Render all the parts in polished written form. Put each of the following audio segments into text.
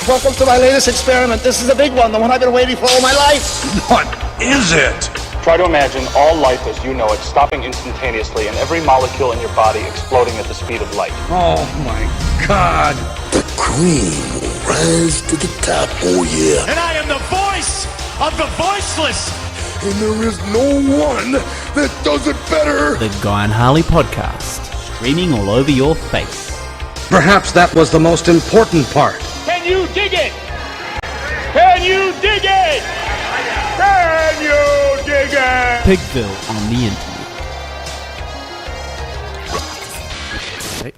Welcome to my latest experiment. This is a big one, the one I've been waiting for all my life. What is it? Try to imagine all life as you know it stopping instantaneously and every molecule in your body exploding at the speed of light. Oh my God. The cream will rise to the top, oh yeah. And I am the voice of the voiceless. And there is no one that does it better. The Guy and Harley podcast, streaming all over your face. Perhaps that was the most important part. Can you dig it? Can you dig it? Can you dig it? Pigville on the internet.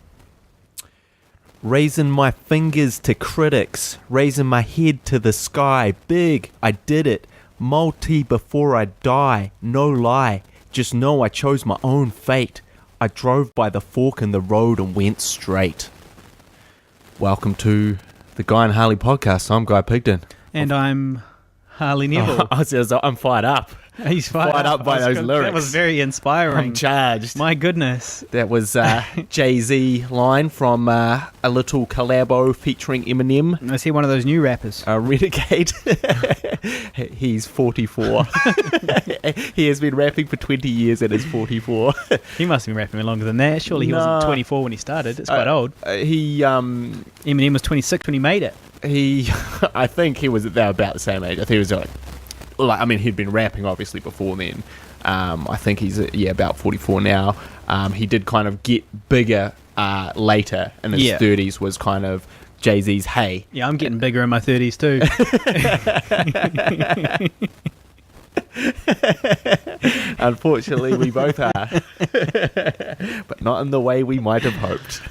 Raising my fingers to critics, raising my head to the sky. Big, I did it. Multi before I die, no lie. Just know I chose my own fate. I drove by the fork in the road and went straight. Welcome to the Guy and Harley podcast. I'm Guy Pigden. And I'm Harley Neville. I'm fired up. He's fired up by those lyrics. That was very inspiring. I'm charged. My goodness. That was Jay-Z line from a little collabo featuring Eminem. I see one of those new rappers. Renegade. He's 44. He has been rapping for 20 years and is 44. He must have been rapping longer than that. Surely he wasn't 24 when he started. It's quite old. Eminem was 26 when he made it. I think they were about the same age. I think he was he'd been rapping obviously before then. I think he's about 44 now. He did kind of get bigger later in his 30s. Was kind of Jay-Z's hey. Yeah, I'm getting bigger in my 30s too. Unfortunately, we both are, but not in the way we might have hoped.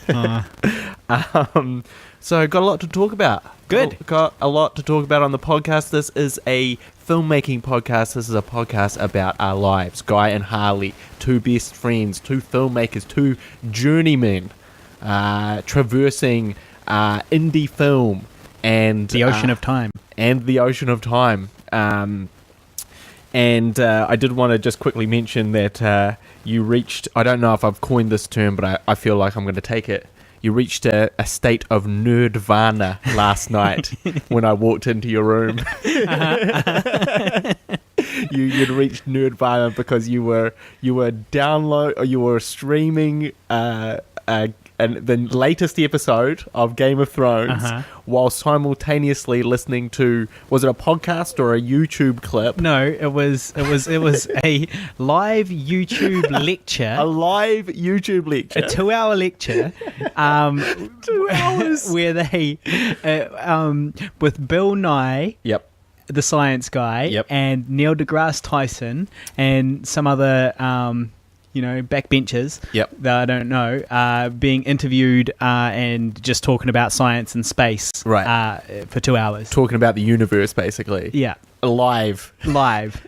So got a lot to talk about. Good. Got a lot to talk about on the podcast. This is a filmmaking podcast. This is a podcast about our lives. Guy and Harley, two best friends, two filmmakers, two journeymen, traversing indie film and the ocean of time. And the ocean of time. And I did want to just quickly mention that you reached, I don't know if I've coined this term, but I feel like I'm going to take it. You reached a state of Nerd-vana last night when I walked into your room. You'd reached Nerd-vana because you were streaming the latest episode of Game of Thrones while simultaneously listening to, was it a podcast or a YouTube clip? No, it was a live YouTube lecture. A live YouTube lecture. A 2-hour lecture. 2 hours. Where they, with Bill Nye. Yep. The science guy. And Neil deGrasse Tyson and some other backbenchers that I don't know, being interviewed and just talking about science and space for 2 hours. Talking about the universe, basically. Yeah. Live.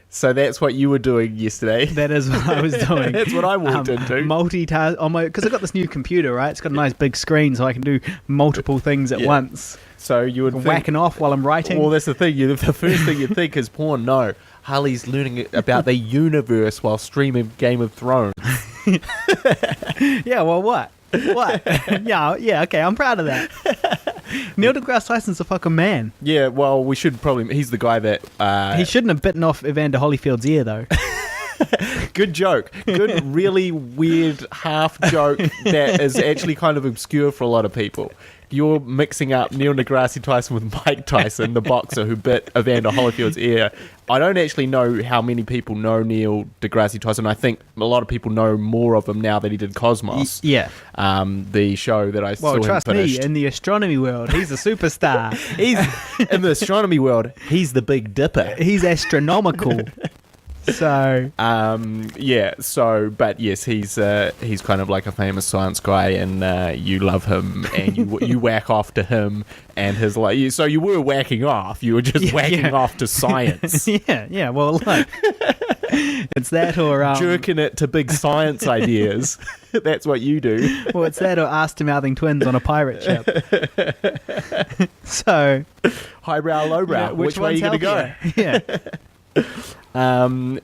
So that's what you were doing yesterday. That is what I was doing. That's what I walked into. Multitask because I've got this new computer, right? It's got a nice big screen, so I can do multiple things at once. So you would whacking off while I'm writing. Well, that's the thing. The first thing you think is porn. No, Harley's learning about the universe while streaming Game of Thrones. Yeah. Well, what? Yeah. Okay. I'm proud of that. Neil deGrasse Tyson's a fucking man. Yeah. Well, we should probably. He's the guy that. He shouldn't have bitten off Evander Holyfield's ear, though. Good joke. Good, really weird half joke that is actually kind of obscure for a lot of people. You're mixing up Neil deGrasse Tyson with Mike Tyson, the boxer who bit Evander Holyfield's ear. I don't actually know how many people know Neil deGrasse Tyson. I think a lot of people know more of him now that he did Cosmos. Yeah. The show that I still haven't finished. Well, trust me, in the astronomy world, he's a superstar. In the astronomy world, he's the Big Dipper. He's astronomical. So but yes, he's kind of like a famous science guy, and you love him, and you whack off to him and his so you were whacking off, you were just whacking off to science. yeah. Well, look, it's that or jerking it to big science ideas. That's what you do. Well, it's that or ass-to-mouthing twins on a pirate ship. So highbrow, lowbrow. Which way are you going to go? Yeah. I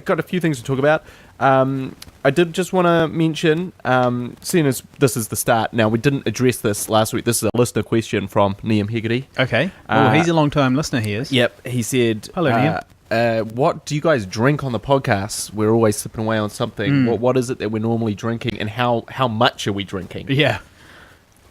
got a few things to talk about. I did just want to mention, seeing as this is the start, now we didn't address this last week, this is a listener question from Liam Hegarty. Okay. Well, he's a long-time listener, he is. Yep, he said... Hello, Liam. What do you guys drink on the podcast? We're always sipping away on something. What is it that we're normally drinking, and how much are we drinking? Yeah.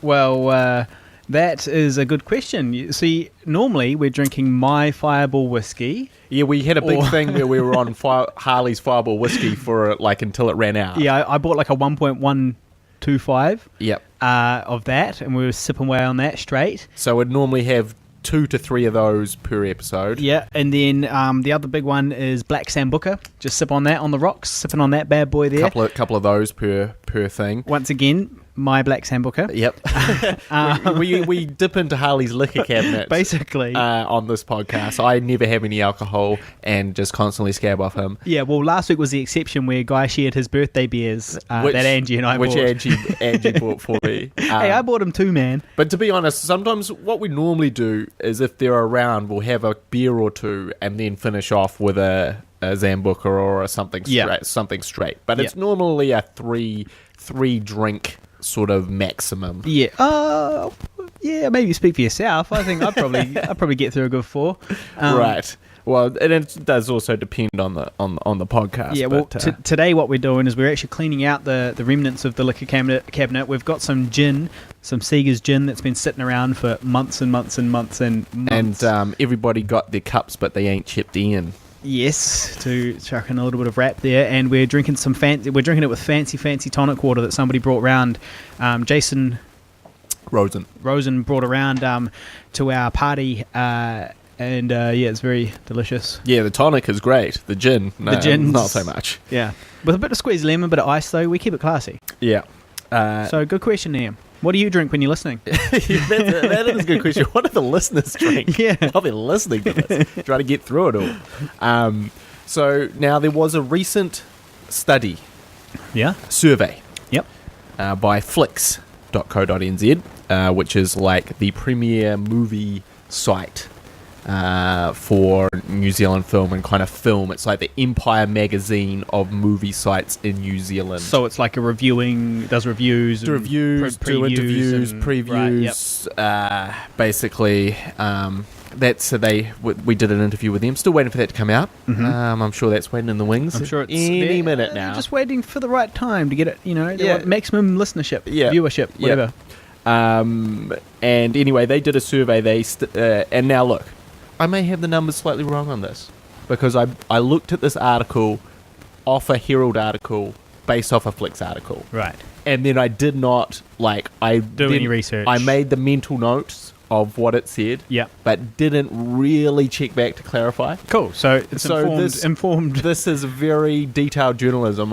Well, that is a good question. You see, normally we're drinking my Fireball whiskey. Yeah, we had a big thing where we were on Harley's Fireball whiskey for until it ran out. Yeah, I bought like a 1.125 Yep. Of that, and we were sipping away on that straight. So we'd normally have 2 to 3 of those per episode. Yeah, and then the other big one is Black Sambuca. Just sip on that on the rocks, sipping on that bad boy there. Couple of those per thing. Once again, my Black Sambuca. Yep. we dip into Harley's liquor cabinet. Basically. On this podcast. I never have any alcohol and just constantly scab off him. Yeah, well, last week was the exception where Guy shared his birthday beers that Angie and I bought. Which Angie bought for me. Hey, I bought them too, man. But to be honest, sometimes what we normally do is if they're around, we'll have a beer or two and then finish off with a Zambuca or something straight. But it's normally a three drink sort of maximum. Yeah. Yeah, maybe speak for yourself. I think I'd probably get through a good 4. Right. Well, and it does also depend on the podcast. Yeah. Well, today what we're doing is we're actually cleaning out the remnants of the liquor cabinet. We've got some gin, some Seeger's gin that's been sitting around for months and months and months and months. And everybody got their cups, but they ain't chipped in. Yes, to chuck in a little bit of rap there, and we're drinking we're drinking it with fancy tonic water that somebody brought round. Jason Rosen brought around to our party, and it's very delicious. Yeah, the tonic is great. The gin, not so much. Yeah, with a bit of squeezed lemon, a bit of ice though. We keep it classy. Yeah. So good question, Liam. What do you drink when you're listening? that is a good question. What do the listeners drink? Yeah. While they're listening to this, trying to get through it all. So now there was a recent study, survey, by Flix.co.nz, which is like the premier movie site for New Zealand film and kind of film. It's like the Empire magazine of movie sites in New Zealand. So it's like does reviews, do interviews, previews. Right, basically, we did an interview with them. Still waiting for that to come out. Mm-hmm. I'm sure that's waiting in the wings. I'm sure it's any minute now. Just waiting for the right time to get it. They want maximum listenership, viewership, whatever. And anyway, they did a survey. And now look, I may have the numbers slightly wrong on this because I looked at this article off a Herald article based off a Flix article. Right. And then I did not do any research. I made the mental notes of what it said. Yeah. But didn't really check back to clarify. Cool. So it's informed. This is very detailed journalism.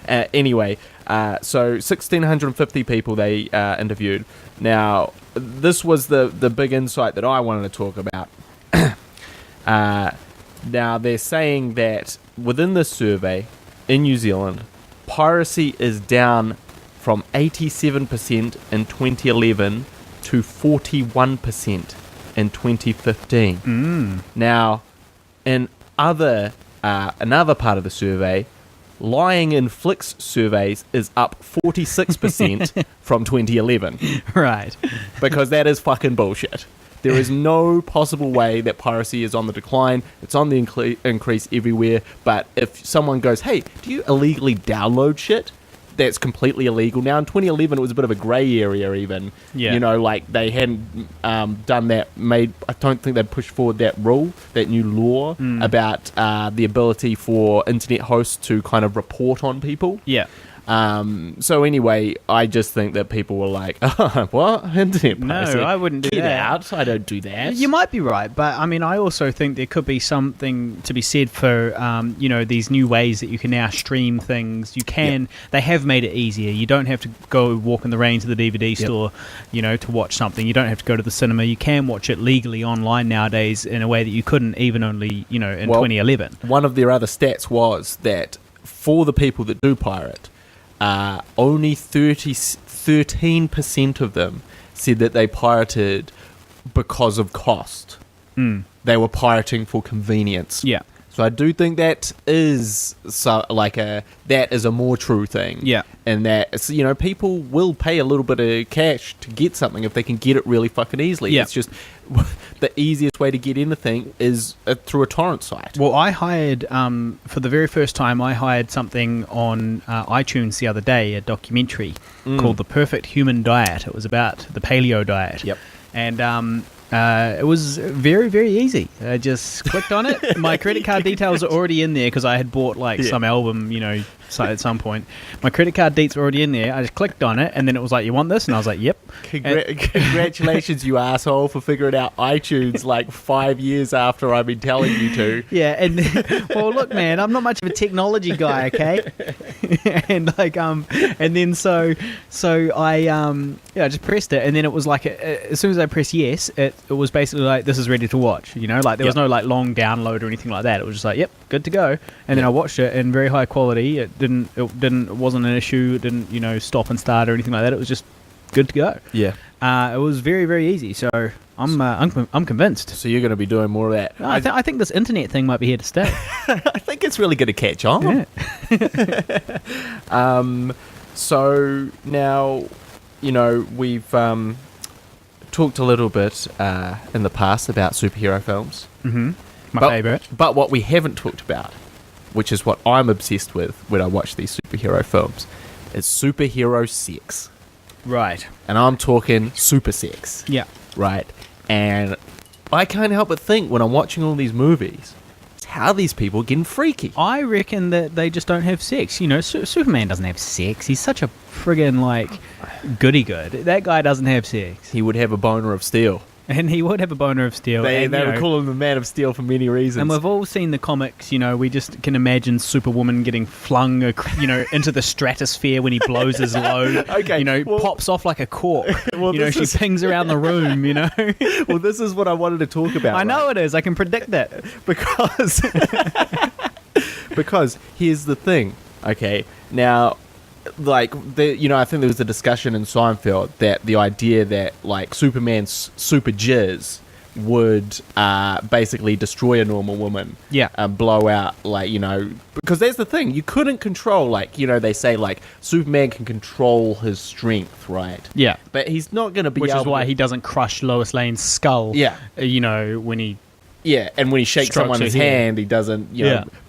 Anyway, so 1,650 people they interviewed. Now, this was the big insight that I wanted to talk about. Now, they're saying that within this survey in New Zealand, piracy is down from 87% in 2011 to 41% in 2015. Now, in another part of the survey, lying in Flix surveys is up 46% from 2011. Right. Because that is fucking bullshit. There is no possible way that piracy is on the decline. It's on the increase everywhere. But if someone goes, hey, do you illegally download shit? That's completely illegal. Now, in 2011, it was a bit of a grey area even. Yeah. They hadn't done that, I don't think they'd pushed forward that rule, that new law about the ability for internet hosts to kind of report on people. Yeah. So anyway, I just think that people were like, oh, what? Internet piracy? No, I wouldn't do Get that. out. I don't do that. You might be right, but I mean, I also think there could be something to be said for, these new ways that you can now stream things. They have made it easier. You don't have to go walk in the rain to the DVD store, to watch something. You don't have to go to the cinema. You can watch it legally online nowadays in a way that you couldn't even only, in 2011. One of their other stats was that for the people that do pirate, only 13% of them said that they pirated because of cost. They were pirating for convenience. Yeah. So I do think that is that is a more true thing. Yeah. And that people will pay a little bit of cash to get something if they can get it really fucking easily. Yeah. It's just the easiest way to get anything is through a torrent site. Well, I hired, for the very first time, I hired something on iTunes the other day, a documentary called The Perfect Human Diet. It was about the paleo diet. Yep. And it was very, very easy. I just clicked on it. My credit card details are already in there because I had bought some album, at some point. My credit card deets were already in there. I just clicked on it, and then it was like, "You want this?" And I was like, "Yep." Congratulations, you asshole, for figuring out iTunes 5 years after I've been telling you to. Yeah, and well, look, man, I'm not much of a technology guy, okay? And and then so I just pressed it, and then it was like as soon as I pressed yes, it was basically like, this is ready to watch. There was no long download or anything like that. It was just like, yep, good to go. And then I watched it in very high quality. It wasn't an issue. It didn't stop and start or anything like that. It was just good to go. Yeah. It was very, very easy. So I'm convinced. So you're going to be doing more of that. I think this internet thing might be here to stay. I think it's really going to catch on. Yeah. So now, we've talked a little bit in the past about superhero films. Mm-hmm. My favourite. But what we haven't talked about, which is what I'm obsessed with when I watch these superhero films, is superhero sex. Right. And I'm talking super sex. Yeah. Right. And I can't help but think when I'm watching all these movies, it's how these people are getting freaky. I reckon that they just don't have sex. Superman doesn't have sex. He's such a friggin' goody-good. That guy doesn't have sex. He would have a boner of steel. And he would have a boner of steel. They would call him the Man of Steel for many reasons. And we've all seen the comics, we just can imagine Superwoman getting flung, into the stratosphere when he blows his load. Okay. Pops off like a cork. She is... pings around the room, Well, this is what I wanted to talk about. I know it is. I can predict that. Because here's the thing, okay? Now... I think there was a discussion in Seinfeld that the idea that Superman's super jizz would basically destroy a normal woman, and blow out because there's the thing, you couldn't control they say Superman can control his strength, right? Yeah, but he's not going to be, which is why he doesn't crush Lois Lane's skull. Yeah, when he. Yeah, and when he shakes someone's hand, he doesn't,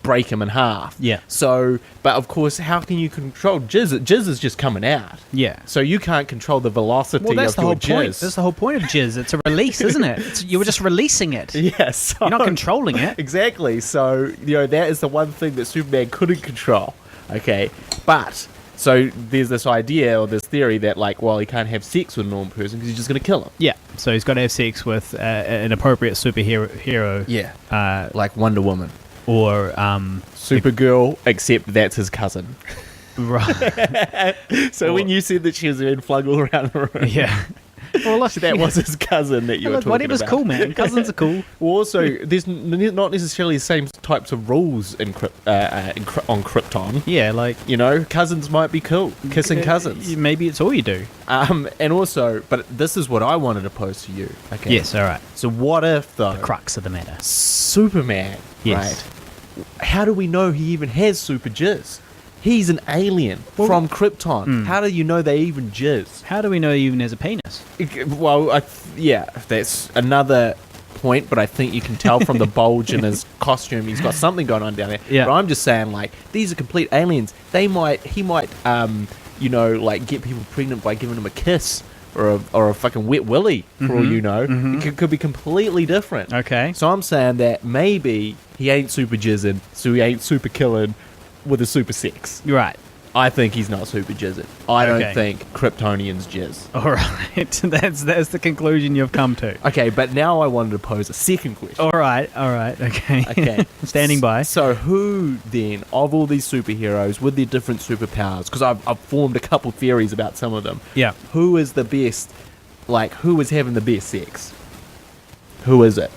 break him in half. Yeah. So, but of course, how can you control jizz? Jizz is just coming out. Yeah. So you can't control the velocity of your jizz. Point. That's the whole point of jizz. It's a release, isn't it? You were just releasing it. Yes. You're not controlling it. Exactly. So, that is the one thing that Superman couldn't control. Okay. But... So there's this idea or this theory that he can't have sex with a normal person because he's just going to kill him. Yeah. So he's got to have sex with an appropriate superhero. Yeah. Like Wonder Woman. Or Supergirl, except that's his cousin. Right. So when you said that she was being flung all around the room. Yeah. Well, look, that was his cousin that you were talking whatever's about. Cool, man. Cousins are cool. Well, also, there's not necessarily the same types of rules on Krypton. Yeah, cousins might be cool. Kissing cousins. Maybe it's all you do. And also, but this is what I wanted to pose to you. Okay. Yes, all right. So what if, though... The crux of the matter. Superman, yes. Right? How do we know he even has super jizz? He's an alien from Krypton. How do you know they even jizz? How do we know he even has a penis? Well, that's another point, but I think you can tell from the bulge in his costume, he's got something going on down there. Yeah. But I'm just saying, these are complete aliens. He might, get people pregnant by giving them a kiss or a fucking wet willy, for all you know. It could be completely different. Okay. So I'm saying that maybe he ain't super jizzing, so he ain't super killing with a super sex. Right. I think he's not super jizzing. I don't think Kryptonians jizz. All right. That's the conclusion you've come to. Okay, but now I wanted to pose a second question. All right. Okay. Standing by. So who then, of all these superheroes with their different superpowers, because I've formed a couple theories about some of them. Yeah. Who is the best, who is having the best sex? Who is it?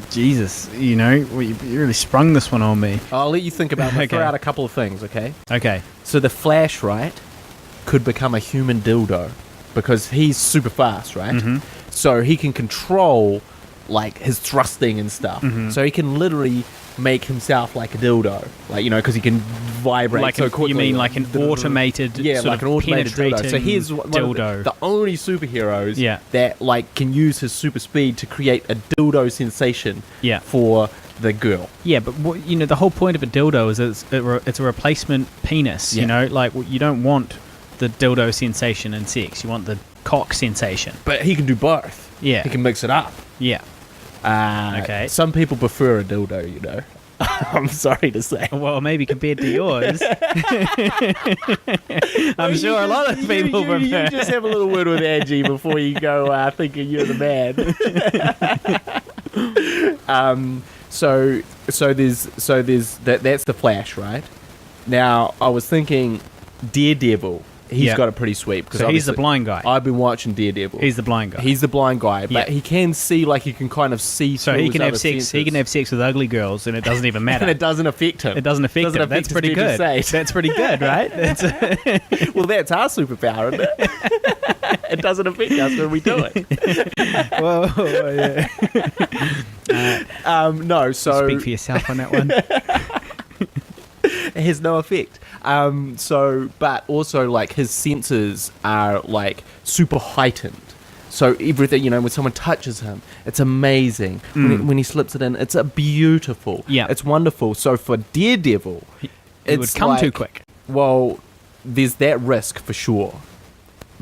Jesus, you really sprung this one on me. I'll let you think about it. Okay. Throw out a couple of things, okay? Okay. So the Flash, right, could become a human dildo because he's super fast, right? Mm-hmm. So he can control, like his thrusting and stuff. So he can literally make himself like a dildo, like, you know, because he can vibrate Like so quickly. you mean like an automated, yeah, like an automated dildo. So here's one of dildo. the only superheroes Yeah. that like can use his super speed to create a dildo sensation Yeah. for the girl. Yeah, but what, you know, the whole point of a dildo is it's a replacement penis. Yeah. You know, like you don't want the dildo sensation in sex. You want the cock sensation. But he can do both. Yeah. He can mix it up. Yeah. Okay. Some people prefer a dildo, you know. I'm sorry to say. Well, maybe compared to yours, I'm sure a lot of people prefer. You just have a little word with Angie before you go thinking you're the man. So there's that's the Flash, right? Now I was thinking Daredevil. He's got it pretty sweet because So he's the blind guy. I've been watching Daredevil. He's the blind guy. He's the blind guy, but Yeah. he can see, like he can kind of see. So through he his can have other sex. senses. He can have sex with ugly girls, and it doesn't even matter. and it doesn't affect him. It doesn't affect him. That's his pretty mental good. state. That's pretty good, right? That's Well, that's our superpower, isn't it? It doesn't affect us when we do it. well, yeah. No, so Speak for yourself on that one. it has no effect. But also, like, his senses are, like, super heightened. So everything, you know, when someone touches him, it's amazing. When he slips it in, it's beautiful. Yeah. It's wonderful. So for Daredevil, It would come too quick. Well, there's that risk for sure.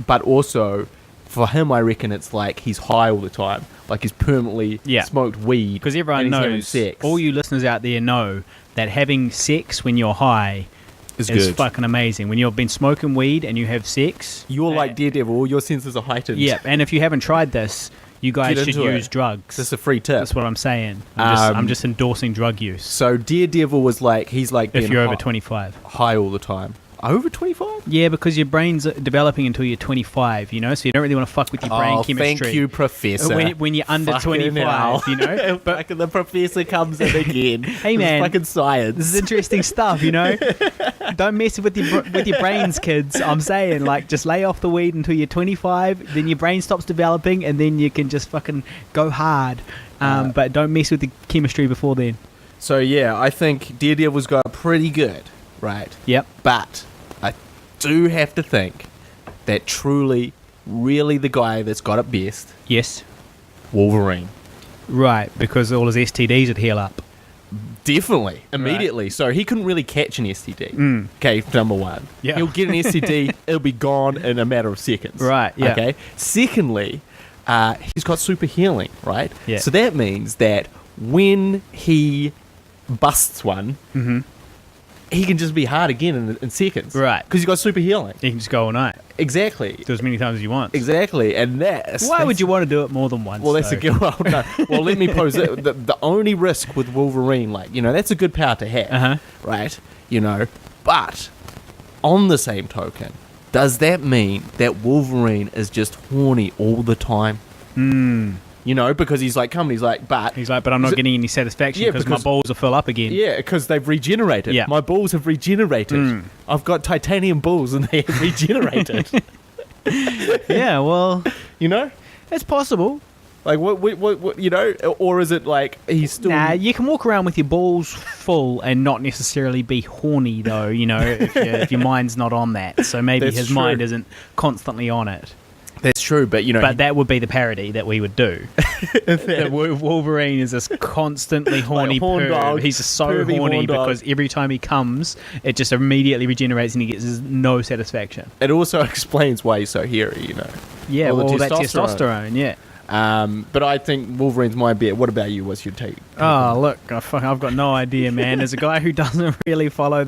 But also, for him, I reckon it's like he's high all the time. Like he's permanently smoked weed. Because everyone and he's having knows, sex. all you listeners out there know that having sex when you're high is good. fucking amazing. When you've been smoking weed and you have sex, You're like Daredevil. All your senses are heightened. yeah. And if you haven't tried this, you guys Get should into use it. drugs. This is a free tip. That's what I'm saying. I'm just endorsing drug use. So Daredevil was like, he's like If being you're over 25. high all the time. Over 25? Yeah, because your brain's developing until you're 25, you know, so you don't really want to fuck with your brain chemistry. Thank you, Professor. When you're under Fucking 25, hell. you know. But Fucking the Professor comes in again. Hey, This is man. fucking science. this is interesting stuff, you know. Don't mess with your brains, kids. I'm saying, like, just lay off the weed until you're 25, then your brain stops developing, and then you can just fucking go hard. But don't mess with the chemistry before then. So yeah, I think Daredevil's got pretty good, right? Yep. But I do have to think that truly, really the guy that's got it best, Yes. Wolverine. Right, because all his STDs would heal up. Definitely, immediately. So he couldn't really catch an STD. Okay, number one. Yeah. He'll get an STD, it'll be gone in a matter of seconds. Right, yeah. Okay. Secondly, he's got super healing, right? Yeah. So that means that when he busts one, he can just be hard again in seconds. Right. Because he's got super healing. You can just go all night. Exactly. Do as many times as you want. Exactly. And that's... Why would you want to do it more than once? Well, that's though? a good... Well, no. Well, let me pose it. The only risk with Wolverine, like, you know, that's a good power to have, right? You know, but on the same token, does that mean that Wolverine is just horny all the time? You know, because he's like, he's like, but I'm not getting any satisfaction Yeah, because my because- balls will fill up again. yeah, because they've regenerated. Yeah. My balls have regenerated. I've got titanium balls and they have regenerated. Yeah, well, You know, it's possible. like what? You know, or is it like he's still? Nah, you can walk around with your balls full and not necessarily be horny, though, you know, if your mind's not on that. So maybe That's his true. mind isn't constantly on it. That's true, but you know, But that would be the parody that we would do. That Wolverine is this constantly horny horn perv. dog, He's just so pervy horny horn dog. because every time he comes, it just immediately regenerates and he gets no satisfaction. it also explains why he's so hairy. You know. Yeah, All the well, that's testosterone. testosterone, yeah. But I think Wolverine's my bet. What about you? What's your take? Oh, look, I've got no idea, man. As a guy who doesn't really follow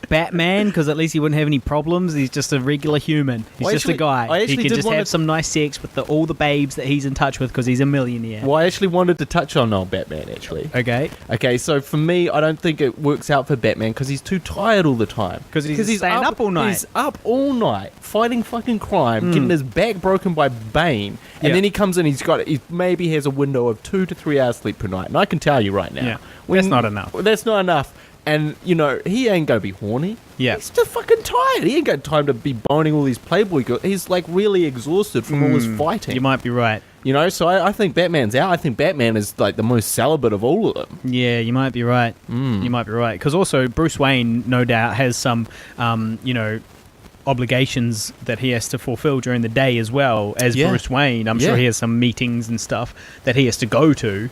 Batman, because at least he wouldn't have any problems. He's just a regular human. He's I just actually- a guy. I He actually can did just wanna- have some nice sex with all the babes that he's in touch with because he's a millionaire. Well, I actually wanted to touch on old Batman, actually. Okay. Okay, so for me, I don't think it works out for Batman because he's too tired all the time. 'Cause he's staying up all night. He's up all night fighting fucking crime, getting his back broken by Bane, and Yeah. then he comes in. He maybe has a window of 2 to 3 hours sleep per night, and I can tell you right now, Yeah. That's not enough. That's not enough. And you know he ain't gonna be horny. Yeah. He's just fucking tired. He ain't got time to be boning all these Playboy girls. He's like really exhausted from all his fighting. You might be right. You know, so I think Batman's out. I think Batman is like the most celibate of all of them. Yeah, you might be right. You might be right. Because also Bruce Wayne, no doubt, has some, obligations that he has to fulfill during the day as well as Bruce Wayne. I'm sure he has some meetings and stuff that he has to go to.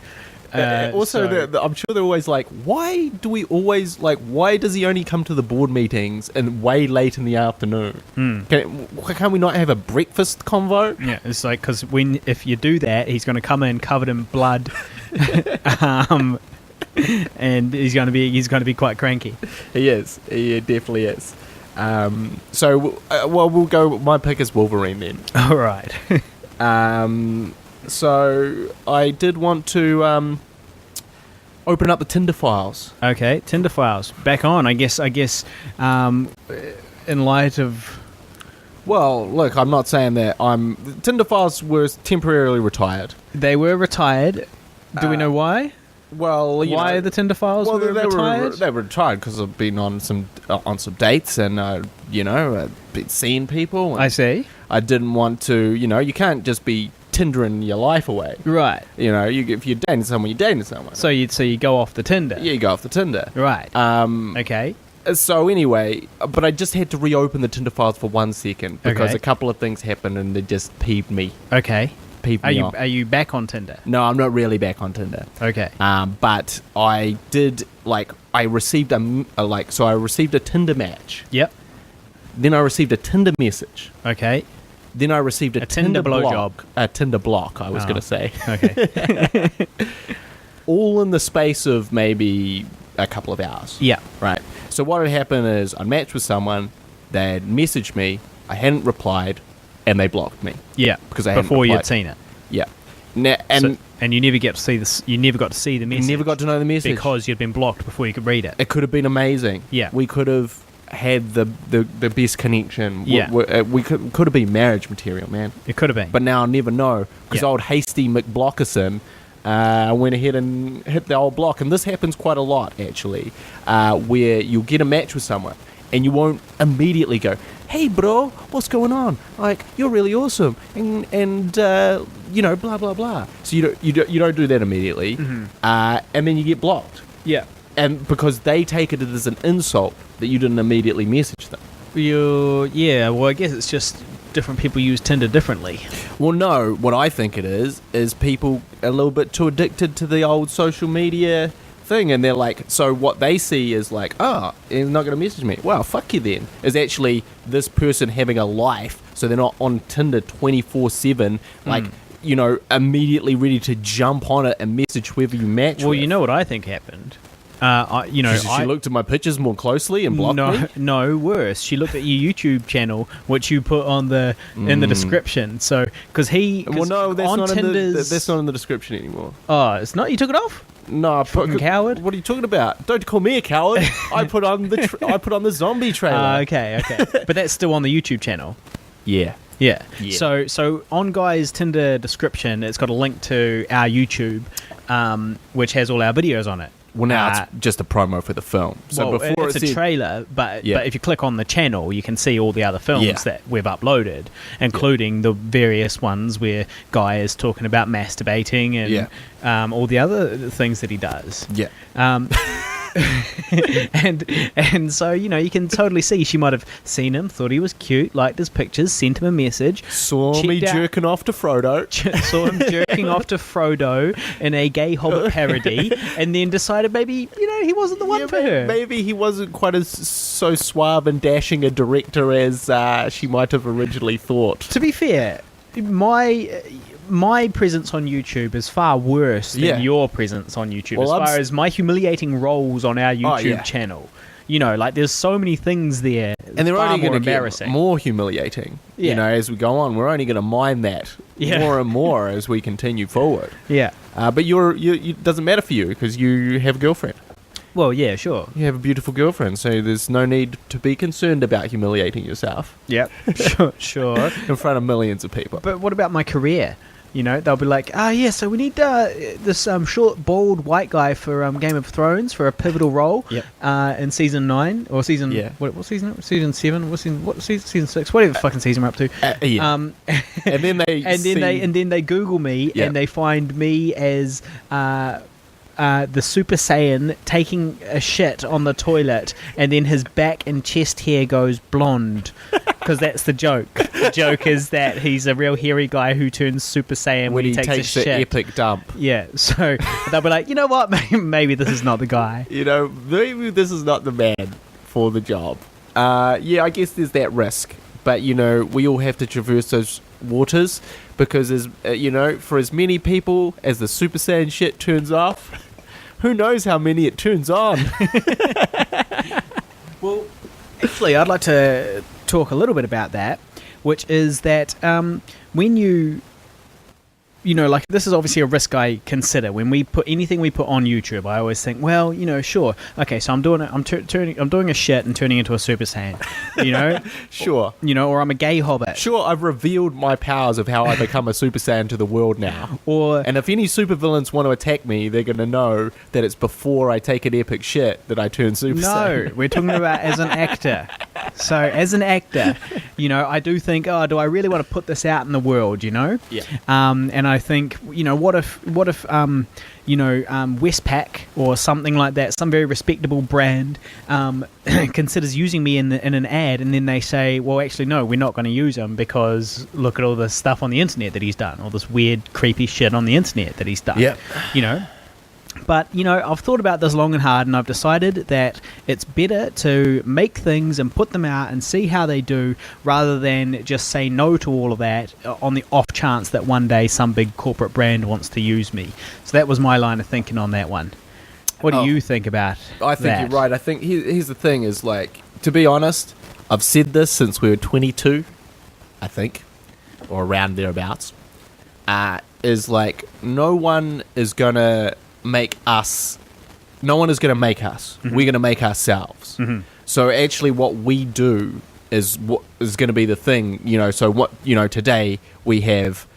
I'm sure they're always like, why does he only come to the board meetings and way late in the afternoon? Why can't we not have a breakfast convo? Yeah, it's like, because if you do that, he's going to come in covered in blood, and he's going to be quite cranky. He is. He definitely is. We'll go. My pick is Wolverine then. All right. So I did want to open up the Tinder files. Okay, Tinder files back on. I guess. In light of. Well, look, I'm not saying that Tinder files were temporarily retired. They were retired. Do we know why? Well, why the Tinder files were retired? They were retired because I've been on some dates and been seeing people. And I see. I didn't want to. You can't just be Tindering your life away. Right. If you're dating someone, you're dating someone. So you go off the Tinder. Yeah, you go off the Tinder. Right. Okay. So anyway, but I just had to reopen the Tinder files for 1 second because a couple of things happened and they just peeved me. Okay. Peeved me off. Are you back on Tinder? No, I'm not really back on Tinder. Okay. But I did I received I received a Tinder match. Yep. Then I received a Tinder message. Okay. Then I received a Tinder blowjob. A Tinder block, I was going to say. Okay. All in the space of maybe a couple of hours. Yeah. Right. So what had happened is I matched with someone, they had messaged me, I hadn't replied, and they blocked me. Yeah. Because I hadn't before replied. you'd seen it. Yeah. Now, and you never get to see this. You never got to see the message. You never got to know the message because you'd been blocked before you could read it. It could have been amazing. Yeah. We could have had the best connection. Yeah. We could have been marriage material, man. It could have been. But now I'll never know because old hasty McBlockerson went ahead and hit the old block. And this happens quite a lot, actually, where you'll get a match with someone and you won't immediately go, hey, bro, what's going on? Like, you're really awesome. And blah, blah, blah. So you don't do that immediately. Mm-hmm. And then you get blocked. Yeah. And because they take it as an insult that you didn't immediately message them. Well, I guess it's just different people use Tinder differently. Well, no, what I think it is people a little bit too addicted to the old social media thing, and they're like, so what they see is like, he's not going to message me. Well, fuck you then. Is actually this person having a life, so they're not on Tinder 24/7, like, immediately ready to jump on it and message whoever you match with. Well, you know what I think happened? She looked at my pictures more closely and blocked me? No, worse. She looked at your YouTube channel, which you put on in the description. So, because that's not in the description anymore. Oh, it's not? You took it off? No, fucking coward. What are you talking about? Don't call me a coward. I put on the zombie trailer. Okay. But that's still on the YouTube channel. Yeah. So on Guy's Tinder description, it's got a link to our YouTube, which has all our videos on it. Well, now it's just a promo for the film. So before it's a trailer, but if you click on the channel, you can see all the other films that we've uploaded, including the various ones where Guy is talking about masturbating and all the other things that he does. Yeah. And so, you can totally see she might have seen him, thought he was cute, liked his pictures, sent him a message. Saw me jerking off to Frodo. Saw him jerking off to Frodo in a gay Hobbit parody, and then decided maybe, he wasn't the one for her. Maybe he wasn't quite as so suave and dashing a director as she might have originally thought. To be fair, my presence on YouTube is far worse than your presence on YouTube, as far as my humiliating roles on our YouTube channel. There's so many things there, and they're only going to get more humiliating. As we go on, we're only going to mind that more and more as we continue forward. Yeah, but it doesn't matter for you because you have a girlfriend. Well, yeah, sure. You have a beautiful girlfriend, so there's no need to be concerned about humiliating yourself. Yep, sure. In front of millions of people. But what about my career? You know, they'll be like, yeah, so we need this short, bald, white guy for Game of Thrones for a pivotal role in season 9 or season what season? Season 7? What season 6? Whatever fucking season we're up to. And then they Google me and they find me as the Super Saiyan taking a shit on the toilet, and then his back and chest hair goes blonde. Because that's the joke. The joke is that he's a real hairy guy who turns Super Saiyan when he takes a shit. the epic dump. Yeah, so they'll be like, you know what? Maybe this is not the guy. You know, maybe this is not the man for the job. I guess there's that risk. But, you know, we all have to traverse those waters because, as for as many people as the Super Saiyan shit turns off, who knows how many it turns on. Well, actually, I'd like to talk a little bit about that, which is that when like this is obviously a risk I consider when we put anything we put on YouTube. I always think, well, sure, okay, so I'm doing a shit and turning into a Super Saiyan, sure, or I'm a gay hobbit. Sure, I've revealed my powers of how I become a Super Saiyan to the world now. And if any supervillains want to attack me, they're going to know that it's before I take an epic shit that I turn Super Saiyan. No, we're talking about as an actor. So as an actor, I do think, do I really want to put this out in the world? Yeah. And I think, what if Westpac or something like that, some very respectable brand, considers using me in an ad, and then they say, well, actually, no, we're not going to use him because look at all the stuff on the internet that he's done, all this weird, creepy shit on the internet that he's done. Yeah. But, I've thought about this long and hard, and I've decided that it's better to make things and put them out and see how they do, rather than just say no to all of that on the off chance that one day some big corporate brand wants to use me. So that was my line of thinking on that one. What do you think about I think you're right. I think here's the thing is, like, to be honest, I've said this since we were 22, I think, or around thereabouts, is like, no one is going to make us. We're going to make ourselves. Mm-hmm. So actually what we do is what is going to be the thing, so what, today we have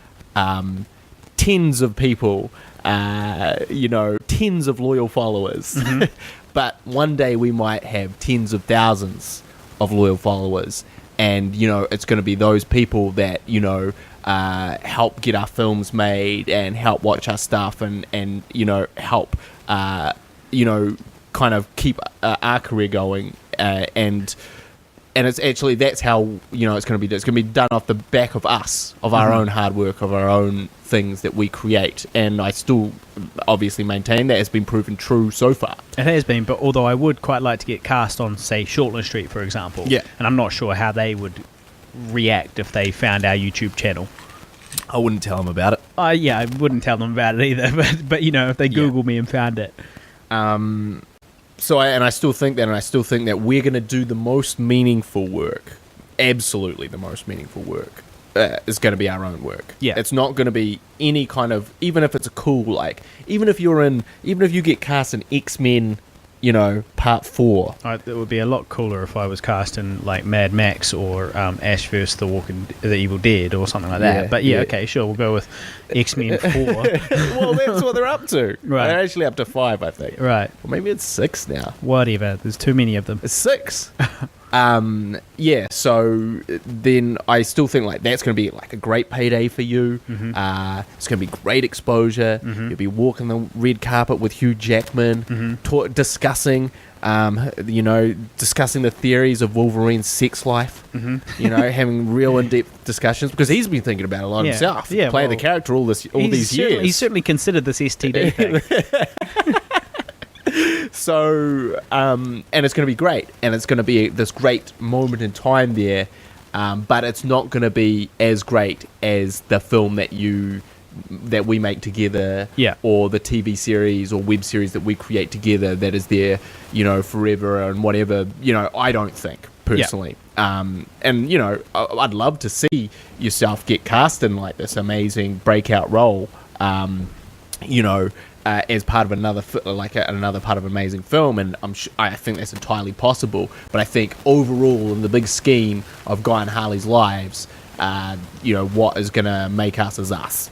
tens of people, tens of loyal followers. Mm-hmm. But one day we might have tens of thousands of loyal followers, and it's going to be those people that help get our films made and help watch our stuff and help kind of keep our career going, and it's actually, that's how it's going to be. It's going to be done off the back of us, of our own hard work, of our own things that we create. And I still obviously maintain that has been proven true so far. It has been, but although I would quite like to get cast on, say, Shortland Street, for example. Yeah. And I'm not sure how they would react if they found our YouTube channel. I wouldn't tell them about it. Yeah, I wouldn't tell them about it either. But if they Google me and found it. So I still think that, and I still think that we're going to do the most meaningful work. Absolutely, the most meaningful work is going to be our own work. Yeah, it's not going to be any kind of, even if it's a cool, like, even if you get cast in X-Men, Part 4. It would be a lot cooler if I was cast in, like, Mad Max or Ash vs. the Evil Dead or something like that. Yeah, but okay, sure, we'll go with X-Men 4. Well, that's what they're up to. Right. They're actually up to 5, I think. Right. Or maybe it's 6 now. Whatever. There's too many of them. It's 6. So then I still think, like, that's going to be like a great payday for you. Mm-hmm. It's going to be great exposure. Mm-hmm. You'll be walking the red carpet with Hugh Jackman, discussing the theories of Wolverine's sex life. Mm-hmm. Having real in-depth discussions, because he's been thinking about it a lot himself. Yeah, playing the character all these years. He's certainly considered this STD thing. So, and it's going to be great, and it's going to be this great moment in time there, but it's not going to be as great as the film that we make together, or the TV series or web series that we create together that is there, forever and whatever. I don't think, personally. And I'd love to see yourself get cast in, like, this amazing breakout role, as part of another part of an amazing film, and I think that's entirely possible. But I think overall, in the big scheme of Guy and Harley's lives, what is going to make us as us?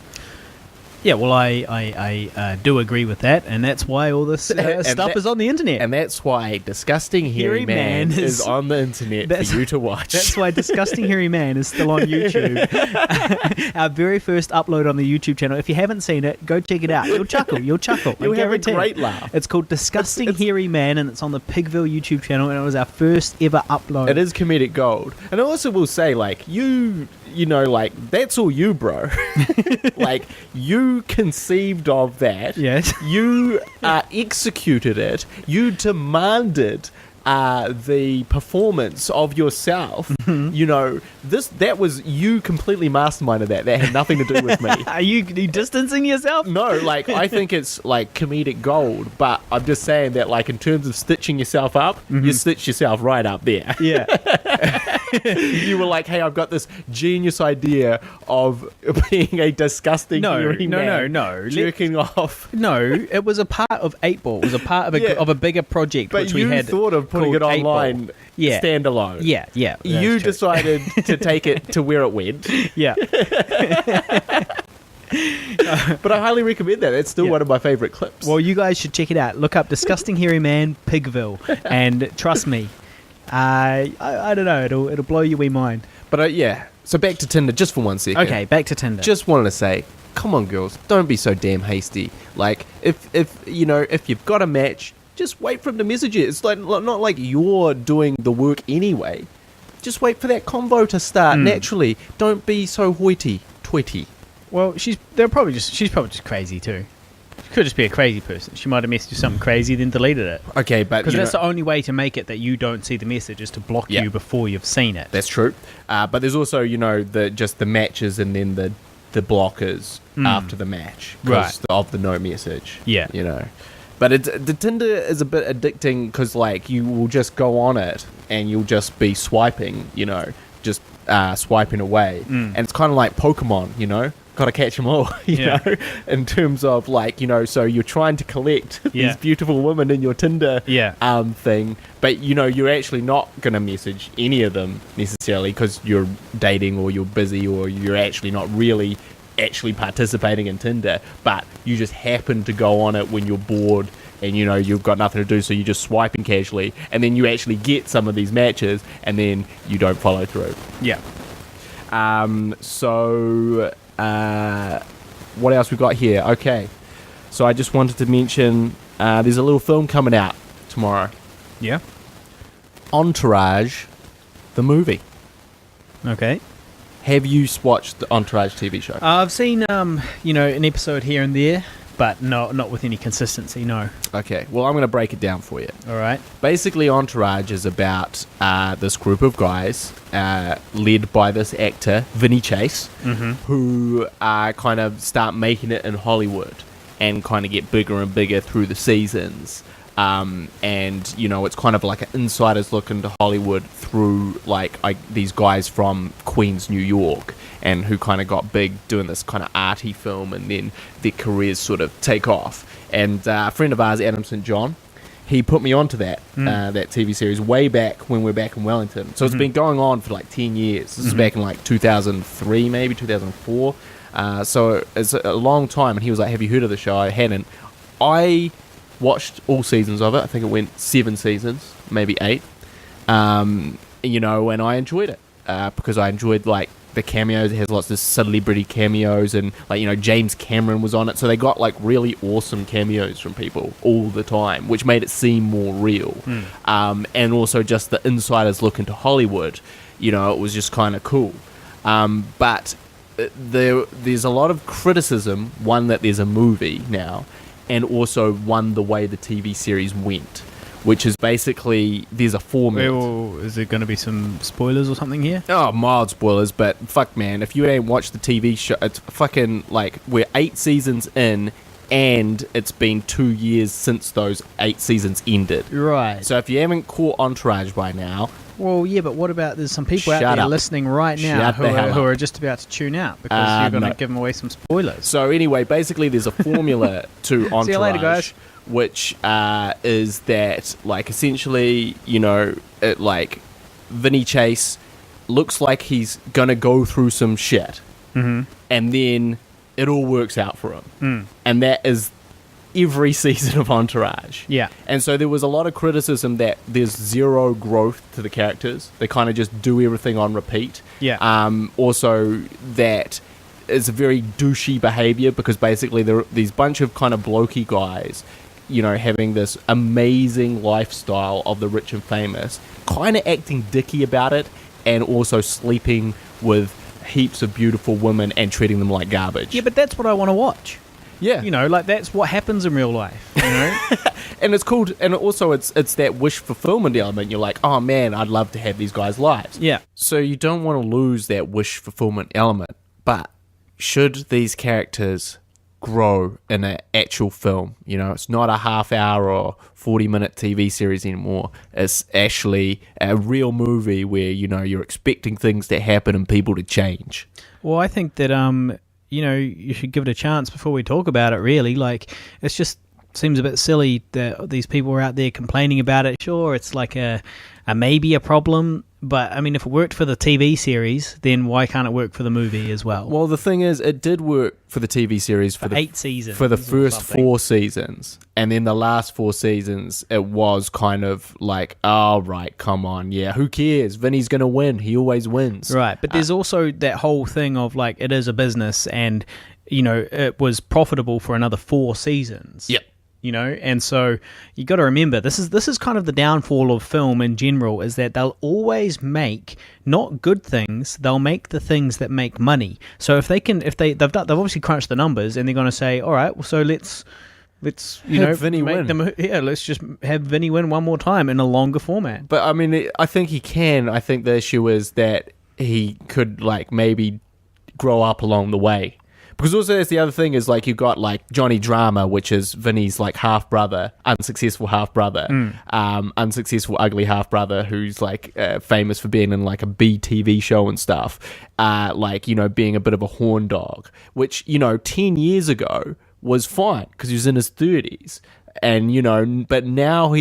Yeah, well, I do agree with that, and that's why all this stuff is on the internet. And that's why Disgusting Hairy Man is on the internet for you to watch. That's why Disgusting Hairy Man is still on YouTube. Our very first upload on the YouTube channel. If you haven't seen it, go check it out. You'll chuckle. You'll have a great laugh. It's called Disgusting Hairy Man, and it's on the Pigville YouTube channel, and it was our first ever upload. It is comedic gold. And I also will say, like, you know, like, that's all you, bro. Like, you conceived of that. Yes. You executed it. You demanded the performance of yourself. Mm-hmm. You know, that was you completely masterminded that. That had nothing to do with me. Are you distancing yourself? No, like, I think it's like comedic gold, but I'm just saying that, like, in terms of stitching yourself up, you stitched yourself right up there. Yeah. You were like, hey, I've got this genius idea of being a disgusting hairy man jerking off. No, it was a part of 8 Ball. It was a part of a bigger project but which we had. But you thought of putting it online standalone. Yeah. You decided to take it to where it went. Yeah. But I highly recommend that. It's still one of my favourite clips. Well, you guys should check it out. Look up Disgusting Hairy Man Pigville, and trust me, I don't know, it'll blow your wee mind. But so back to Tinder just for 1 second. Okay, back to Tinder. Just wanted to say, come on, girls, don't be so damn hasty. Like, if you've got a match, just wait for him to message it. It's like not like you're doing the work anyway. Just wait for that convo to start naturally. Don't be so hoity-toity. Well, she's probably just crazy too. She could just be a crazy person. She might have messaged you something crazy, then deleted it. Okay, but because that's the only way to make it that you don't see the message is to block you before you've seen it. That's true. But there's also the matches and then the blockers after the match because of the no message. Yeah, But the Tinder is a bit addicting because, like, you will just go on it and you'll just be swiping, just swiping away. And it's kind of like Pokemon, got to catch them all, you know, in terms of, like, so you're trying to collect these beautiful women in your Tinder thing, but, you're actually not going to message any of them necessarily because you're dating or you're busy or you're actually not really actually participating in Tinder, but you just happen to go on it when you're bored and you've got nothing to do, so you're just swiping casually, and then you actually get some of these matches and then you don't follow through. So what else we got here? Okay, so I just wanted to mention there's a little film coming out tomorrow. Entourage, the movie. Okay. Have you watched the Entourage TV show? I've seen, an episode here and there, but not with any consistency, no. Okay, well, I'm going to break it down for you. All right. Basically, Entourage is about this group of guys led by this actor, Vinny Chase, who kind of start making it in Hollywood and kind of get bigger and bigger through the seasons. And it's kind of like an insider's look into Hollywood through these guys from Queens, New York, and who kind of got big doing this kind of arty film, and then their careers sort of take off. And a friend of ours, Adam St. John, he put me onto that that TV series way back when we were back in Wellington. So it's been going on for like 10 years. This is back in like 2003, maybe 2004. So it's a long time. And he was like, "Have you heard of the show?" I hadn't. I watched all seasons of it. I think it went 7 seasons, maybe 8. And I enjoyed it because I enjoyed like the cameos. It has lots of celebrity cameos, and James Cameron was on it, so they got like really awesome cameos from people all the time, which made it seem more real. And also just the insider's look into Hollywood, it was just kind of cool. But there's a lot of criticism, one, that there's a movie now, and also one, the way the TV series went, which is basically there's a format. Is there going to be some spoilers or something here? Oh, mild spoilers, but fuck, man, if you ain't watched the TV show, it's fucking like we're 8 seasons in, and it's been 2 years since those 8 seasons ended. Right. So if you haven't caught Entourage by now... Well, yeah, but what about there's some people out there listening right now who are just about to tune out because you're going to give them away some spoilers. So anyway, basically there's a formula to Entourage. See you later, guys. Which is that, like, essentially, like, Vinny Chase looks like he's going to go through some shit. And then it all works out for him. And that is every season of Entourage. Yeah. And so there was a lot of criticism that there's zero growth to the characters. They kind of just do everything on repeat. Yeah. Also, that is a very douchey behavior because basically there are these bunch of kind of blokey guys, you know, having this amazing lifestyle of the rich and famous, kind of acting dicky about it, and also sleeping with heaps of beautiful women and treating them like garbage. Yeah, but that's what I want to watch. Yeah. You know, like that's what happens in real life, you know? And it's called, and also it's that wish fulfillment element. You're like, oh man, I'd love to have these guys' lives. Yeah. So you don't want to lose that wish fulfillment element. But should these characters grow in an actual film? You know, it's not a half hour or 40-minute TV series anymore. It's actually a real movie where, you know, you're expecting things to happen and people to change. Well, I think that, you know, you should give it a chance before we talk about it, really. Like, it's just seems a bit silly that these people are out there complaining about it. Sure, it's like a maybe a problem, but I mean, if it worked for the TV series, then why can't it work for the movie as well? Well, the thing is, it did work for the TV series for the 8 seasons. For the first 4 seasons. And then the last 4 seasons, it was kind of like, oh, right, come on. Yeah, who cares? Vinny's going to win. He always wins. Right, but there's also that whole thing of like, it is a business and, you know, it was profitable for another 4 seasons. Yep. You know, and so you got to remember this is kind of the downfall of film in general, is that they'll always make not good things, they'll make the things that make money. So if they've obviously crunched the numbers and they're going to say, all right, well, so let's have Vinny win. Let's just have Vinny win one more time in a longer format. But I mean, I think he can. I think the issue is that he could like maybe grow up along the way. Because also that's the other thing is like you've got like Johnny Drama, which is Vinny's like half-brother, unsuccessful half-brother, unsuccessful ugly half-brother who's like famous for being in like a B TV show and stuff, like, you know, being a bit of a horn dog, which, you know, 10 years ago was fine because he was in his 30s. And, you know, but now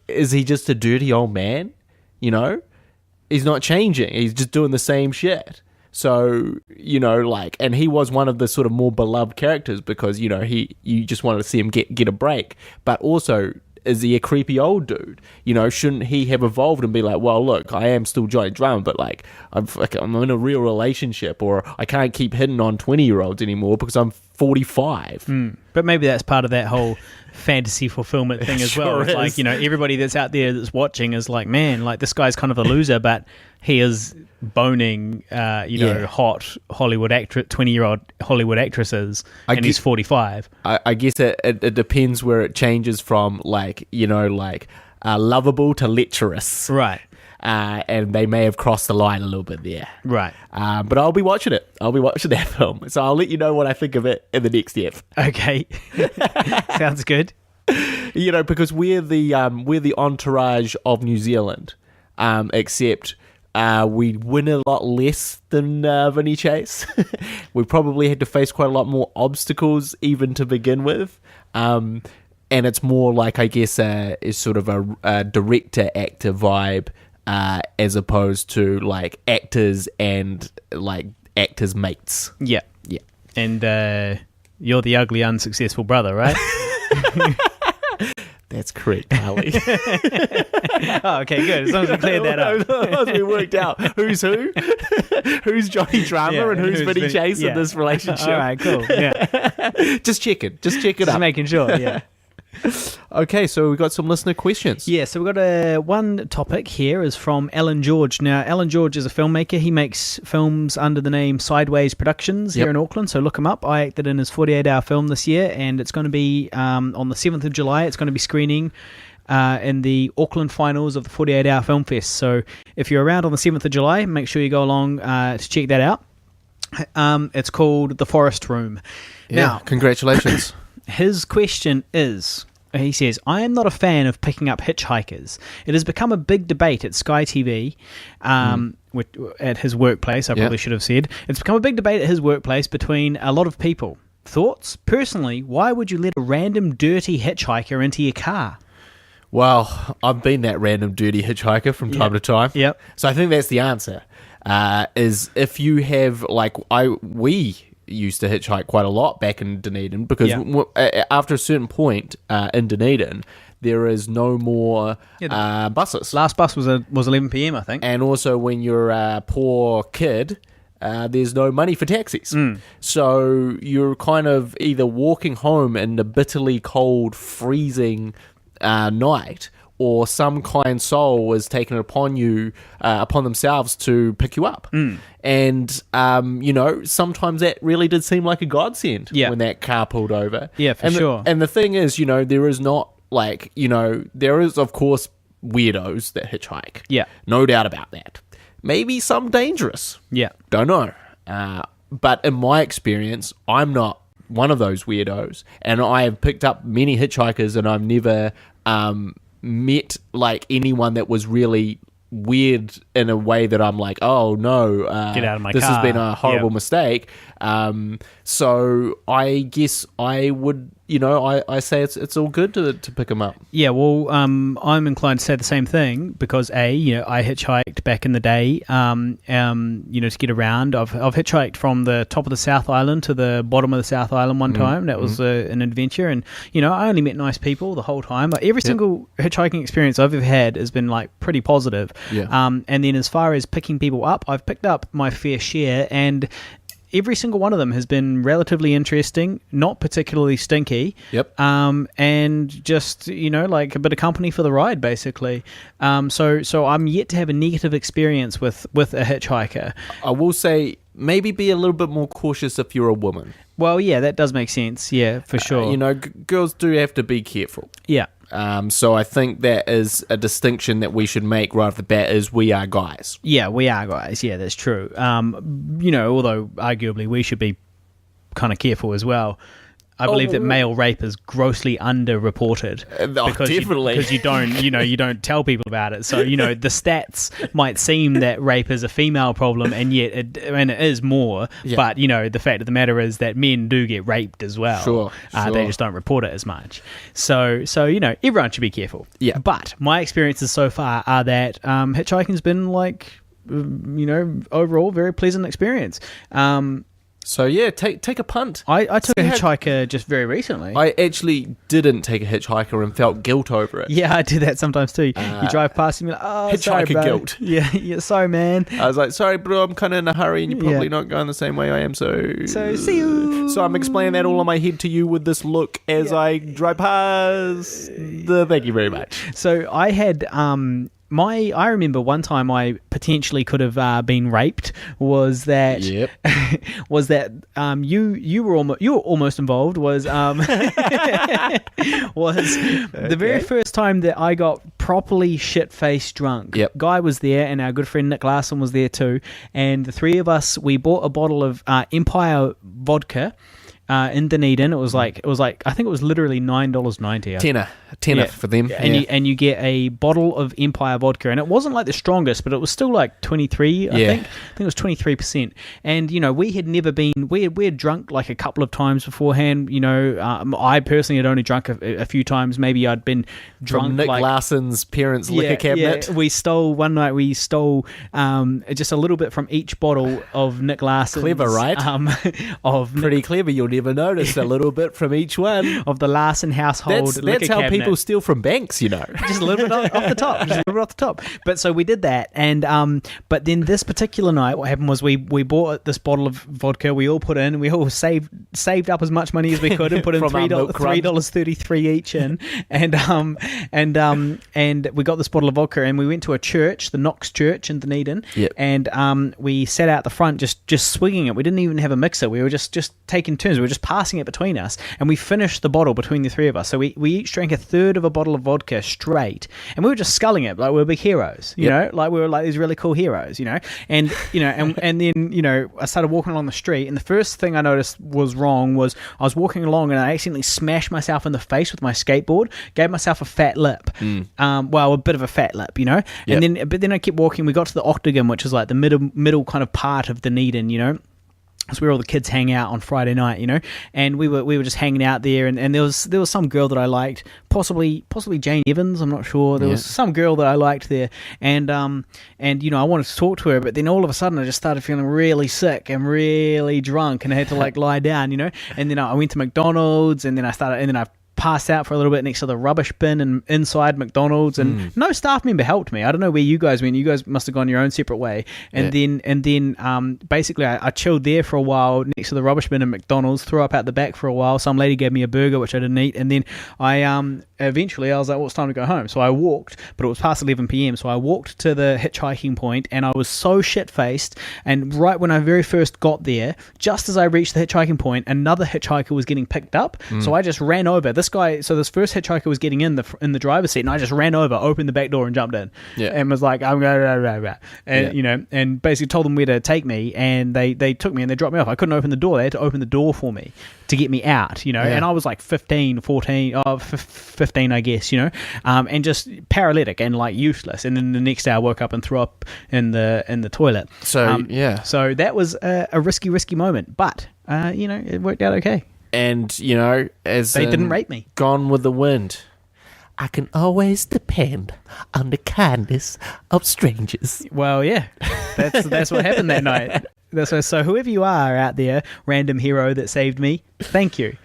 is he just a dirty old man? You know? He's not changing. He's just doing the same shit. So, you know, like, and he was one of the sort of more beloved characters because, you know, you just wanted to see him get a break. But also, is he a creepy old dude? You know, shouldn't he have evolved and be like, well, look, I am still Johnny Drama, but like, I'm in a real relationship, or I can't keep hitting on 20-year-olds anymore because I'm 45. But maybe that's part of that whole fantasy fulfillment thing as well. It's like, you know, everybody that's out there that's watching is like, man, like this guy's kind of a loser, but he is boning, hot Hollywood 20-year-old Hollywood actresses, and he's 45. I guess it depends where it changes from, like, you know, like lovable to lecherous. Right. And they may have crossed the line a little bit there. Right. But I'll be watching it. I'll be watching that film. So I'll let you know what I think of it in the next step. Okay. Sounds good. You know, because we're the Entourage of New Zealand, except we win a lot less than Vinny Chase. We probably had to face quite a lot more obstacles even to begin with. And it's more like, I guess, is sort of a director-actor vibe, as opposed to like actors and like actors' mates. Yeah. Yeah. And you're the ugly, unsuccessful brother, right? That's correct, Harley. Oh, okay, good. As long as we cleared that up. As long as we worked out who's who, who's Johnny Drama, and who's Vinny Chase in this relationship. All right, cool. Yeah. Just check it. Just check it Just up. making sure, yeah. Okay, so we've got some listener questions. Yeah, so we've got one topic here is from Alan George. Now, Alan George is a filmmaker. He makes films under the name Sideways Productions here in Auckland, so look him up. I acted in his 48-hour film this year, and it's going to be on the 7th of July. It's going to be screening in the Auckland finals of the 48-hour Film Fest. So if you're around on the 7th of July, make sure you go along to check that out. It's called The Forest Room. Yeah, Now, congratulations. His question is, he says, I am not a fan of picking up hitchhikers. It has become a big debate at Sky TV, at his workplace, I probably should have said. It's become a big debate at his workplace between a lot of people. Thoughts? Personally, why would you let a random dirty hitchhiker into your car? Well, I've been that random dirty hitchhiker from time to time. Yep. So I think that's the answer. Is if you have, like, we used to hitchhike quite a lot back in Dunedin because after a certain point in Dunedin, there is no more buses. Last bus was 11 p.m. I think. And also, when you're a poor kid, there's no money for taxis. So you're kind of either walking home in the bitterly cold, freezing night, or some kind soul was taken upon themselves to pick you up. And, sometimes that really did seem like a godsend when that car pulled over. Yeah, for sure. And the thing is, there is not there is, of course, weirdos that hitchhike. Yeah. No doubt about that. Maybe some dangerous. Yeah. Don't know. But in my experience, I'm not one of those weirdos. And I have picked up many hitchhikers, and I've never met anyone that was really weird in a way that I'm like, oh no, get out of my this car. has been a horrible mistake. So I guess I would, I say it's all good to pick them up. Yeah, well, I'm inclined to say the same thing because I hitchhiked back in the day, to get around. I've hitchhiked from the top of the South Island to the bottom of the South Island one time. That was an adventure, and I only met nice people the whole time. Every single hitchhiking experience I've ever had has been pretty positive. Yeah. And then as far as picking people up, I've picked up my fair share, and every single one of them has been relatively interesting, not particularly stinky. Yep. And just, a bit of company for the ride, basically. So I'm yet to have a negative experience with a hitchhiker. I will say maybe be a little bit more cautious if you're a woman. Well, yeah, that does make sense. Yeah, for sure. Girls do have to be careful. Yeah. So I think that is a distinction that we should make right off the bat is we are guys. Yeah, we are guys. Yeah, that's true. Although arguably we should be kind of careful as well. I believe that male rape is grossly underreported because you don't tell people about it. So the stats might seem that rape is a female problem, and yet it is more. Yeah. But the fact of the matter is that men do get raped as well. Sure. They just don't report it as much. So everyone should be careful. Yeah. But my experiences so far are that hitchhiking's been overall very pleasant experience. So yeah, take a punt. I took a hitchhiker just very recently. I actually didn't take a hitchhiker and felt guilt over it. Yeah, I do that sometimes too. You drive past and you're like, oh, hitchhiker sorry, bro. guilt. Yeah, sorry, man. I was like, sorry, bro, I'm kind of in a hurry and you're probably not going the same way I am, so see you. So I'm explaining that all in my head to you with this look as I drive past. Thank you very much. So I had... I remember one time I potentially could have been raped. Was that you were almost involved? Was the very first time that I got properly shit-faced drunk. Yep. Guy was there, and our good friend Nick Larson was there too. And the three of us, we bought a bottle of Empire vodka. In Dunedin, it was like I think it was literally $9.90. Tenner for them. And you get a bottle of Empire vodka, and it wasn't like the strongest, but it was still like 23. I think it was 23%. And we had never been. We had drunk like a couple of times beforehand. I personally had only drunk a few times. Maybe I'd been drunk from Nick Larson's parents' liquor cabinet. Yeah. We stole just a little bit from each bottle of Nick Larson's. Clever, right? Pretty clever. You'll never notice a little bit from each one of the Larson household. That's how cabinet. People steal from banks, just a little bit off the top. Just a little bit off the top. But so we did that, and but then this particular night, what happened was we bought this bottle of vodka. We all put in, and we all saved up as much money as we could, and put in $3.33 each in, and we got this bottle of vodka, and we went to a church, the Knox Church in Dunedin, and we sat out the front just swinging it. We didn't even have a mixer. We were just taking turns. We were just passing it between us, and we finished the bottle between the three of us. So we each drank a third of a bottle of vodka straight, and we were just sculling it like we were big heroes, you know, like we were like these really cool heroes, and then I started walking along the street, and the first thing I noticed was wrong was I was walking along and I accidentally smashed myself in the face with my skateboard, gave myself a fat lip, a bit of a fat lip, and then I kept walking. We got to the Octagon, which is like the middle kind of part of Dunedin, It's where all the kids hang out on Friday night, you know, and we were just hanging out there, and there was some girl that I liked, possibly Jane Evans, I'm not sure. There was some girl that I liked there, and you know, I wanted to talk to her, but then all of a sudden I just started feeling really sick and really drunk, and I had to like lie down, you know, and then I went to McDonald's, and then I passed out for a little bit next to the rubbish bin and inside McDonald's, and no staff member helped me. I don't know where you guys went. You guys must have gone your own separate way. And then basically I chilled there for a while next to the rubbish bin in McDonald's, threw up out the back for a while. Some lady gave me a burger, which I didn't eat, and then eventually I was like, well, it's time to go home. So I walked, but it was past 11 p.m. So I walked to the hitchhiking point, and I was so shit-faced, and right when I very first got there, just as I reached the hitchhiking point, another hitchhiker was getting picked up. So I just ran over. This first hitchhiker was getting in the driver's seat, and I just ran over, opened the back door, and jumped in. And was like, I'm going, and you know, and basically told them where to take me, and they took me and they dropped me off. I couldn't open the door; they had to open the door for me to get me out, you know. And I was like 15, I guess, you know, and just paralytic and like useless. And then the next day, I woke up and threw up in the toilet. So so that was a risky moment, but you know, it worked out okay. And, you know, as they didn't rape me. Gone with the Wind. I can always depend on the kindness of strangers. Well, yeah, that's what happened that night. So whoever you are out there, random hero that saved me, thank you.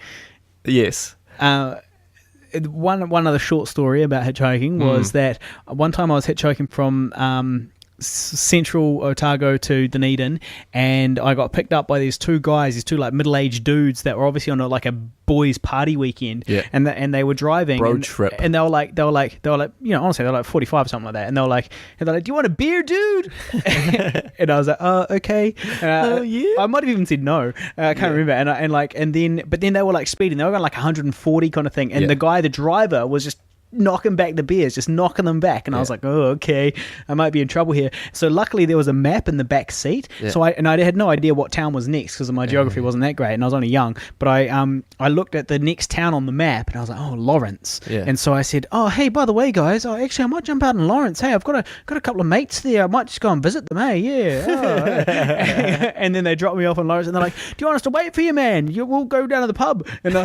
Yes. One other short story about hitchhiking was that one time I was hitchhiking from Central Otago to Dunedin, and I got picked up by these two like middle-aged dudes that were obviously on like a boys' party weekend, and they were driving road trip, and they were like, you know, honestly, they were like 45 or something like that, and they're like, do you want a beer, dude? And I was like, oh, okay. Yeah. I might have even said no. I can't remember. But then they were like speeding. They were going like 140 kind of thing, and the driver was just knocking back the beers, just knocking them back, and I was like, oh, okay, I might be in trouble here. So luckily there was a map in the back seat, so I had no idea what town was next because my geography wasn't that great, and I was only young, but I looked at the next town on the map, and I was like, oh, Lawrence. And so I said, oh, hey, by the way, guys, actually I might jump out in Lawrence. Hey, I've got a couple of mates there, I might just go and visit them. Hey, and then they dropped me off in Lawrence, and they're like, do you want us to wait for you, man? We'll go down to the pub. And I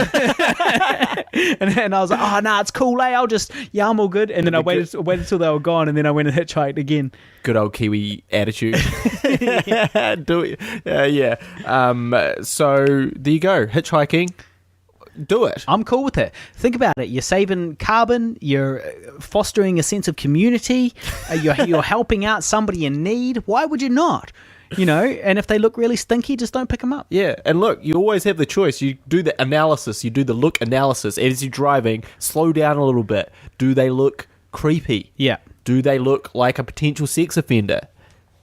was like, oh, nah, it's cool, I'll just, I'm all good. And then I waited till they were gone, and then I went and hitchhiked again. Good old Kiwi attitude. Do it. So there you go, hitchhiking. Do it. I'm cool with it. Think about it. You're saving carbon. You're fostering a sense of community. You're helping out somebody in need. Why would you not? You know, and if they look really stinky, just don't pick them up. Yeah, and look, you always have the choice. You do the analysis, you do the look analysis. As you're driving, slow down a little bit. Do they look creepy? Yeah. Do they look like a potential sex offender?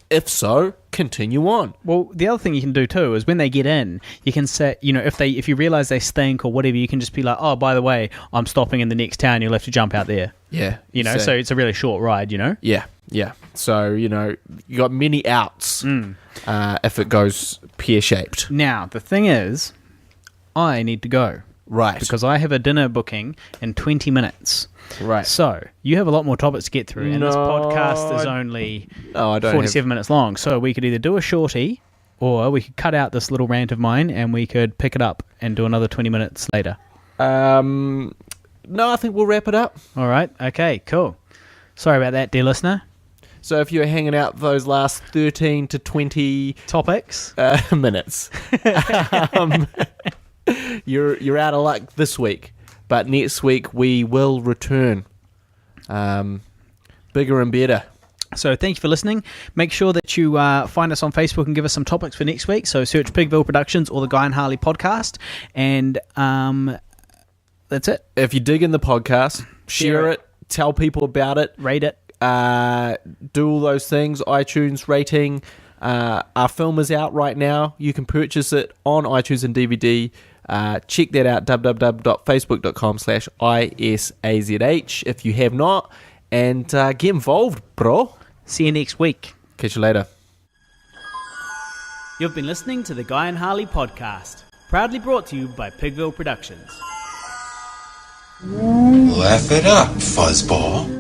If so, continue on. Well, the other thing you can do too is when they get in, you can say, you know, if you realise they stink or whatever, you can just be like, oh, by the way, I'm stopping in the next town. You'll have to jump out there. Yeah. You know, so it's a really short ride, you know? Yeah. So, you know, you got many outs if it goes pear-shaped. Now, the thing is, I need to go. Right. Because I have a dinner booking in 20 minutes. Right. So, you have a lot more topics to get through, and this podcast is only 47 minutes long. So, we could either do a shorty, or we could cut out this little rant of mine, and we could pick it up and do another 20 minutes later. No, I think we'll wrap it up. All right. Okay, cool. Sorry about that, dear listener. So if you're hanging out those last 13 to 20 topics minutes, you're out of luck this week. But next week we will return, bigger and better. So thank you for listening. Make sure that you find us on Facebook and give us some topics for next week. So search Pigville Productions or the Guy and Harley podcast, and that's it. If you dig in the podcast, share it. Tell people about it. Rate it. Do all those things. iTunes rating. Our film is out right now. You can purchase it on iTunes and DVD. Check that out, www.facebook.com/ISAZH if you have not. And get involved, bro. See you next week. Catch you later. You've been listening to the Guy and Harley podcast. Proudly brought to you by Pigville Productions. Laugh it up, fuzzball.